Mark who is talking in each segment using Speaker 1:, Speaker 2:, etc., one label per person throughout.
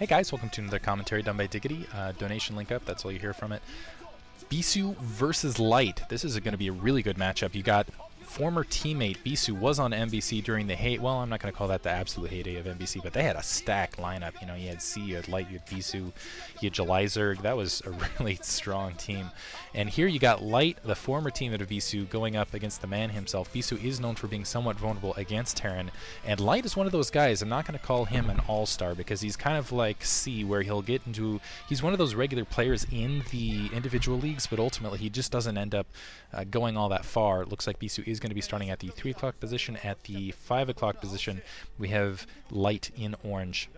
Speaker 1: Hey guys, welcome to another commentary done by Diggity. Donation link up, that's all you hear from it. Bisu versus Light. This is going to be a really good matchup. You got former teammate Bisu was on MBC during the well, I'm not going to call that the absolute heyday of MBC, but they had a stacked lineup. You know, you had C, you had Light, you had Bisu, you had Jelizerg. That was a really strong team. And here you got Light, the former teammate of Bisu, going up against the man himself. Bisu is known for being somewhat vulnerable against Terran, and Light is one of those guys. I'm not going to call him an all-star because he's kind of like C, where he'll get into... He's one of those regular players in the individual leagues, but ultimately he just doesn't end up going all that far. It looks like Bisu is going to be starting at the 3 o'clock position. At the 5 o'clock position, we have Light in orange.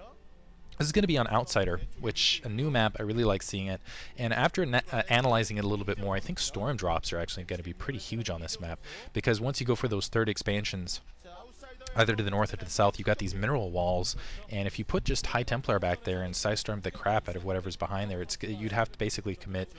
Speaker 1: This is going to be on Outsider, which a new map. I really like seeing it. And after analyzing it a little bit more, I think storm drops are actually going to be pretty huge on this map, because once you go for those third expansions, either to the north or to the south, you got these mineral walls, and if you put just High Templar back there and Psystorm the crap out of whatever's behind there, you'd have to basically commit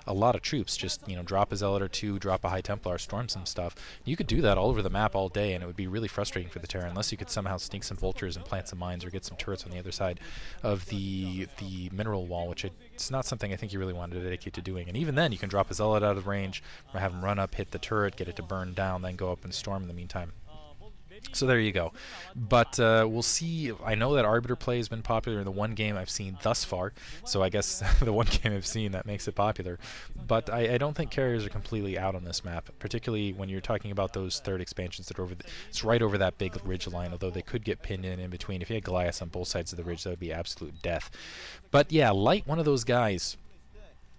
Speaker 1: a lot of troops. Just, you know, drop a Zealot or two, drop a High Templar, storm some stuff. You could do that all over the map all day, and it would be really frustrating for the Terran, unless you could somehow sneak some vultures and plant some mines or get some turrets on the other side of the mineral wall, which it's not something I think you really want to dedicate to doing. And even then, you can drop a Zealot out of range, or have him run up, hit the turret, get it to burn down, then go up and storm in the meantime. So there you go. But we'll see. I know that Arbiter play has been popular in the one game I've seen thus far, so I guess the one game I've seen that makes it popular. But I don't think carriers are completely out on this map, particularly when you're talking about those third expansions that are over it's right over that big ridge line, although they could get pinned in between. If you had Goliaths on both sides of the ridge, that would be absolute death. But yeah, Light, one of those guys.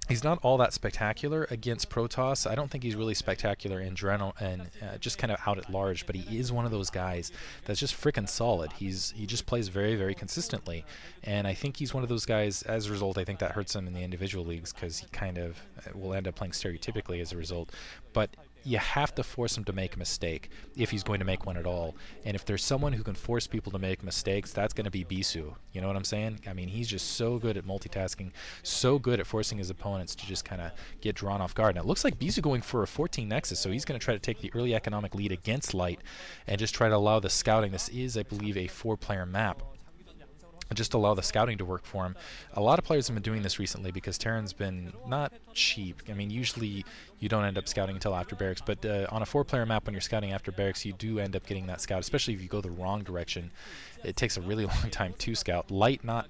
Speaker 1: He's not all that spectacular against Protoss. I don't think he's really spectacular in general and just kind of out at large, but he is one of those guys that's just freaking solid. He just plays very, very consistently, and I think he's one of those guys. As a result, I think that hurts him in the individual leagues because he kind of will end up playing stereotypically as a result. But you have to force him to make a mistake if he's going to make one at all. And if there's someone who can force people to make mistakes, that's going to be Bisu. You know what I'm saying? I mean, he's just so good at multitasking, so good at forcing his opponents to just kind of get drawn off guard. Now, it looks like Bisu going for a 14 Nexus, so he's going to try to take the early economic lead against Light and just try to allow the scouting. This is, I believe, a 4-player map. Just allow the scouting to work for him. A lot of players have been doing this recently because Terran's been not cheap. I mean, usually you don't end up scouting until after barracks, but on a 4-player map, when you're scouting after barracks, you do end up getting that scout, especially if you go the wrong direction. It takes a really long time to scout. Light not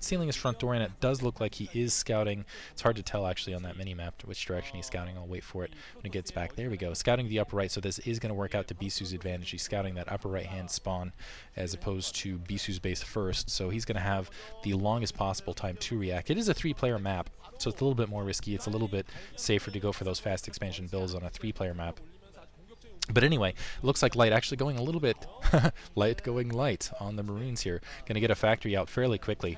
Speaker 1: sealing his front door in. It does look like he is scouting. It's hard to tell actually on that mini map which direction he's scouting. I'll wait for it when it gets back. There we go. Scouting the upper right, so this is going to work out to Bisu's advantage. He's scouting that upper right hand spawn as opposed to Bisu's base first, so he's going to have the longest possible time to react. It is a 3-player map, so it's a little bit more risky. It's a little bit safer to go for those fast expansion builds on a 3-player map. But anyway, it looks like Light actually going a little bit light on the Marines here. Going to get a factory out fairly quickly.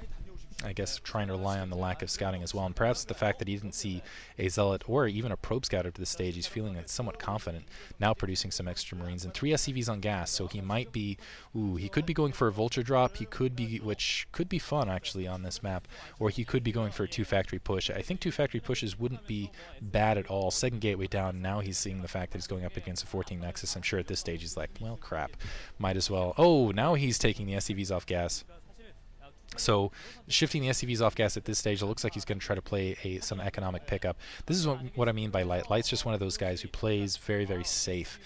Speaker 1: I guess trying to rely on the lack of scouting as well, and perhaps the fact that he didn't see a Zealot or even a Probe Scout up to this stage. He's feeling somewhat confident now, producing some extra Marines and 3 SCVs on gas, so he might be, he could be going for a Vulture drop. He could be, which could be fun actually on this map, or he could be going for a 2-factory push. I think 2 factory pushes wouldn't be bad at all. Second gateway down, now he's seeing the fact that he's going up against a 14 Nexus. I'm sure at this stage he's like, well, crap, might as well. Oh, now he's taking the SCVs off gas. So shifting the SCVs off gas at this stage, it looks like he's going to try to play some economic pickup. This is what I mean by Light. Light's just one of those guys who plays very, very safe.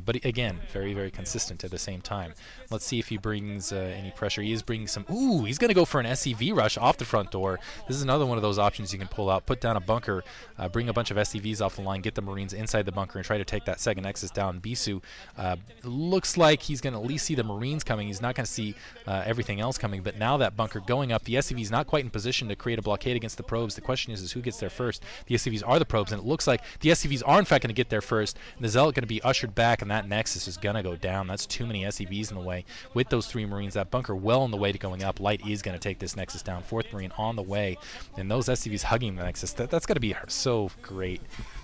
Speaker 1: But again, very, very consistent at the same time. Let's see if he brings any pressure. He is bringing some... Ooh, he's going to go for an SCV rush off the front door. This is another one of those options you can pull out. Put down a bunker, bring a bunch of SCVs off the line, get the Marines inside the bunker, and try to take that second Nexus down. Bisu looks like he's going to at least see the Marines coming. He's not going to see everything else coming. But now that bunker going up, the SCV's not quite in position to create a blockade against the probes. The question is who gets there first. The SCVs are the probes, and it looks like the SCVs are in fact going to get there first. And the Zealot going to be ushered back, and that Nexus is going to go down. That's too many SCVs in the way. With those 3 Marines, that bunker well on the way to going up. Light is going to take this Nexus down. 4th Marine on the way. And those SCVs hugging the Nexus, that's going to be so great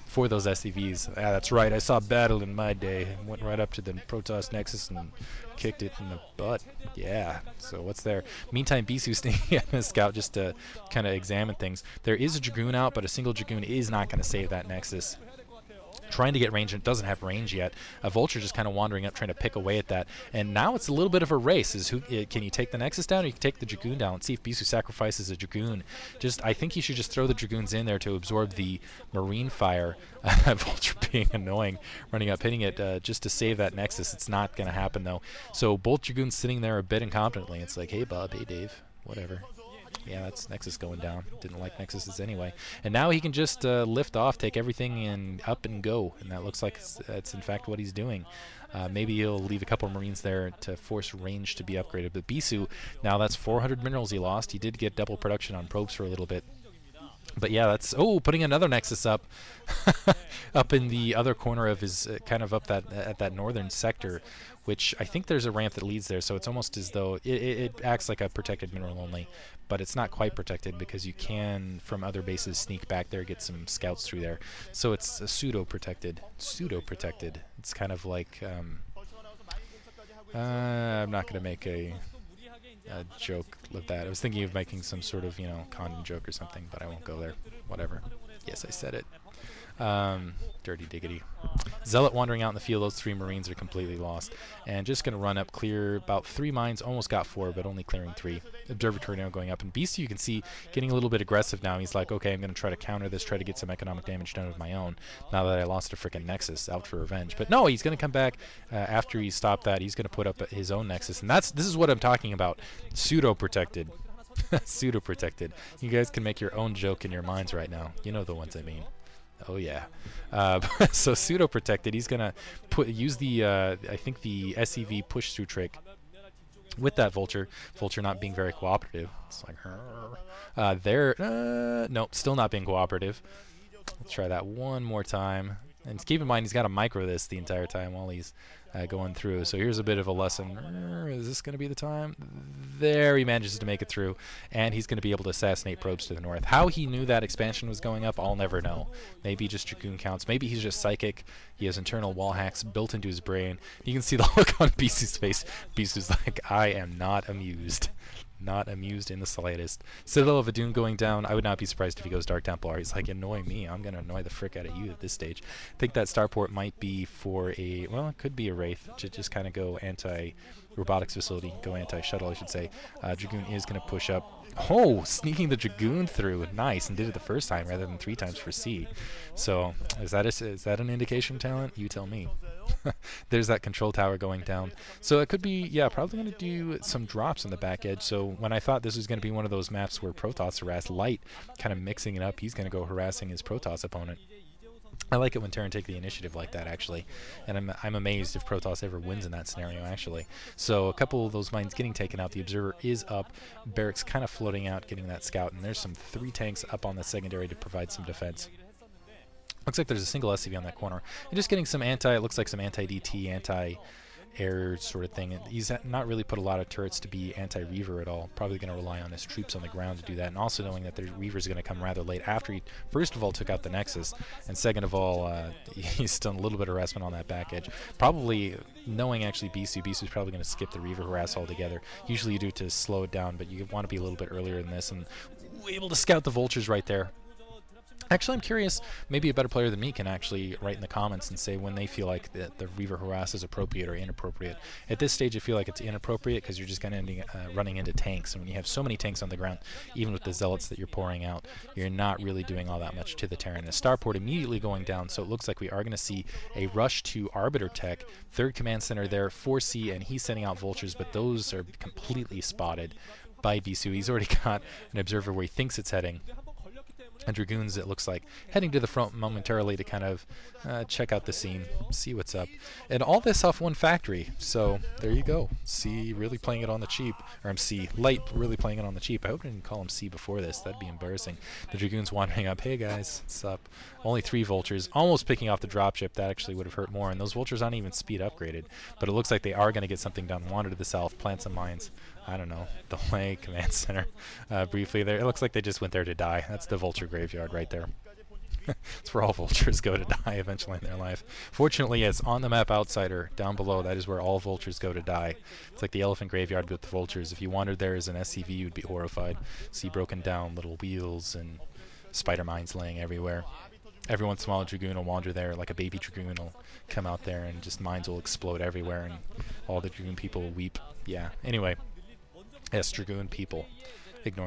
Speaker 1: for those SCVs. Yeah, that's right. I saw battle in my day. Went right up to the Protoss Nexus and kicked it in the butt. Yeah. So what's there? Meantime, Bisu staying at the scout just to kind of examine things. There is a Dragoon out, but a single Dragoon is not going to save that Nexus. trying to get range, and it doesn't have range yet. A Vulture just kind of wandering up, trying to pick away at that. And now it's a little bit of a race. Is who can you take the Nexus down, or you can take the Dragoon down? Let's see if Bisu sacrifices a Dragoon. I think he should just throw the Dragoons in there to absorb the Marine fire. Vulture being annoying, running up, hitting it just to save that Nexus. It's not going to happen, though. So both Dragoons sitting there a bit incompetently. It's like, hey, Bob, hey, Dave, whatever. Yeah, that's Nexus going down. Didn't like Nexuses anyway. And now he can just lift off, take everything, and up and go. And that looks like it's in fact what he's doing. Maybe he'll leave a couple of Marines there to force range to be upgraded. But Bisu, now that's 400 minerals he lost. He did get double production on probes for a little bit. But yeah, that's putting another Nexus up, up in the other corner of his kind of up that at that northern sector, which I think there's a ramp that leads there. So it's almost as though it acts like a protected mineral only, but it's not quite protected because you can from other bases sneak back there, get some scouts through there. So it's a pseudo protected. It's kind of like I'm not going to make a joke of that. I was thinking of making some sort of, condom joke or something, but I won't go there. Whatever. Yes, I said it. Dirty Diggity. Zealot wandering out in the field. Those 3 Marines are completely lost. And just going to run up, clear about 3 mines. Almost got 4, but only clearing 3. Observatory now going up. And Bisu, you can see, getting a little bit aggressive now. He's like, okay, I'm going to try to counter this, try to get some economic damage done of my own, now that I lost a freaking Nexus, out for revenge. But no, he's going to come back after he stopped that. He's going to put up his own Nexus. And this is what I'm talking about. Pseudo-protected. Pseudo-protected. You guys can make your own joke in your minds right now. You know the ones I mean. Oh yeah. So pseudo protected. He's gonna use the I think the SEV push through trick with that Vulture. Vulture not being very cooperative. It's like nope, still not being cooperative. Let's try that one more time. And keep in mind, he's got to micro this the entire time while he's going through. So here's a bit of a lesson. Is this going to be the time? There, he manages to make it through. And he's going to be able to assassinate probes to the north. How he knew that expansion was going up, I'll never know. Maybe just Dragoon counts. Maybe he's just psychic. He has internal wall hacks built into his brain. You can see the look on Bisu's face. Bisu's like, I am not amused. Not amused in the slightest. Citadel of Adun going down. I would not be surprised if he goes Dark Templar. He's like, annoy me. I'm going to annoy the frick out of you at this stage. I think that starport might be for a, well, it could be a Wraith to just kind of go anti-robotics facility, go anti-shuttle, I should say. Dragoon is going to push up. Oh, sneaking the Dragoon through. Nice, and did it the first time rather than 3 times for C. So, is that an indication of talent? You tell me. There's that control tower going down. So it could be, yeah, probably going to do some drops on the back edge. So when I thought this was going to be one of those maps where Protoss harass Light, kind of mixing it up, he's going to go harassing his Protoss opponent. I like it when Terran take the initiative like that, actually, and I'm amazed if Protoss ever wins in that scenario, actually. So a couple of those mines getting taken out. The Observer is up. Barracks kind of floating out, getting that scout, and there's some 3 tanks up on the secondary to provide some defense. Looks like there's a single SCV on that corner. And just getting some it looks like some anti-DT, anti-air sort of thing. He's not really put a lot of turrets to be anti-Reaver at all. Probably going to rely on his troops on the ground to do that. And also knowing that the Reaver's going to come rather late after he, first of all, took out the Nexus. And second of all, he's done a little bit of harassment on that back edge. Probably knowing actually Bisu's probably going to skip the Reaver harass altogether. Usually you do to slow it down, but you want to be a little bit earlier in this. And able to scout the Vultures right there. Actually, I'm curious, maybe a better player than me can actually write in the comments and say when they feel like the Reaver harass is appropriate or inappropriate. At this stage, I feel like it's inappropriate because you're just kind of running into tanks. And when you have so many tanks on the ground, even with the Zealots that you're pouring out, you're not really doing all that much to the Terran. The starport immediately going down, so it looks like we are going to see a rush to Arbiter Tech. 3rd Command Center there, 4C, and he's sending out Vultures, but those are completely spotted by Bisu. He's already got an Observer where he thinks it's heading. And Dragoons, it looks like, heading to the front momentarily to kind of check out the scene, see what's up. And all this off one factory, so there you go. C really playing it on the cheap, or MC Light really playing it on the cheap. I hope I didn't call him C before this, that'd be embarrassing. The Dragoons wandering up, hey guys, what's up? Only 3 Vultures, almost picking off the dropship, that actually would have hurt more. And those Vultures aren't even speed upgraded, but it looks like they are going to get something done. Wander to the south, plant some mines. I don't know, delay Command Center briefly there. It looks like they just went there to die. That's the Vulture graveyard right there. It's where all Vultures go to die eventually in their life. Fortunately, it's on the map Outsider down below. That is where all Vultures go to die. It's like the elephant graveyard with the Vultures. If you wandered there as an SCV, you'd be horrified. See broken down little wheels and spider mines laying everywhere. Every once in a while, a Dragoon will wander there, like a baby Dragoon will come out there, and just mines will explode everywhere, and all the Dragoon people will weep. Yeah. Anyway, yes, Dragoon people ignoring